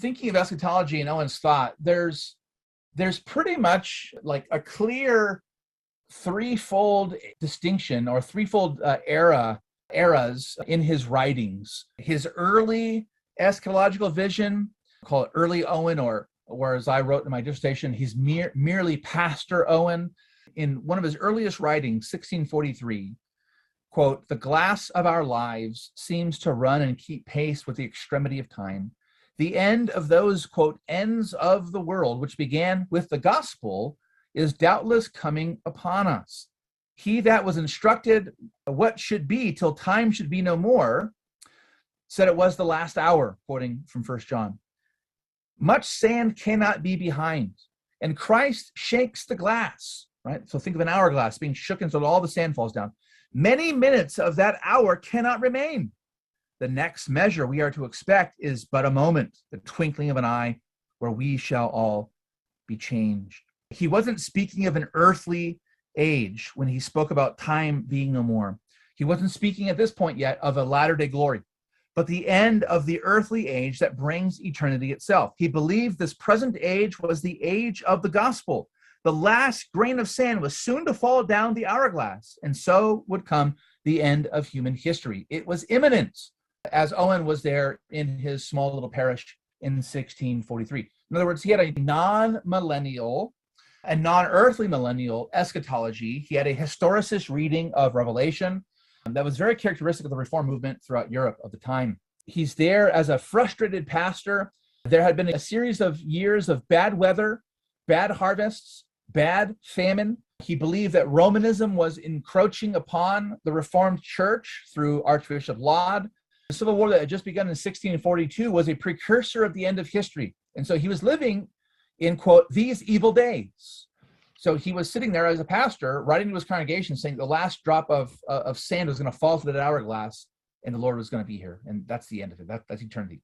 thinking of eschatology and Owen's thought, there's pretty much like a clear threefold distinction or threefold eras in his writings. His early eschatological vision, call it early Owen, or as I wrote in my dissertation, he's merely Pastor Owen. In one of his earliest writings, 1643, quote, "The glass of our lives seems to run and keep pace with the extremity of time. The end of those, quote, ends of the world, which began with the gospel, is doubtless coming upon us. He that was instructed what should be till time should be no more, said it was the last hour," quoting from 1 John. "Much sand cannot be behind, and Christ shakes the glass," right? So think of an hourglass being shook until all the sand falls down. "Many minutes of that hour cannot remain. The next measure we are to expect is but a moment, the twinkling of an eye, where we shall all be changed." He wasn't speaking of an earthly age when he spoke about time being no more. He wasn't speaking at this point yet of a latter-day glory, but the end of the earthly age that brings eternity itself. He believed this present age was the age of the gospel. The last grain of sand was soon to fall down the hourglass, and so would come the end of human history. It was imminent, as Owen was there in his small little parish in 1643. In other words, he had a non-millennial and non-earthly millennial eschatology. He had a historicist reading of Revelation that was very characteristic of the Reform movement throughout Europe of the time. He's there as a frustrated pastor. There had been a series of years of bad weather, bad harvests, bad famine. He believed that Romanism was encroaching upon the Reformed Church through Archbishop Laud. The Civil War that had just begun in 1642 was a precursor of the end of history. And so he was living in, quote, these evil days. So he was sitting there as a pastor, writing to his congregation, saying the last drop of sand was going to fall to that hourglass, and the Lord was going to be here. And that's the end of it. That's eternity.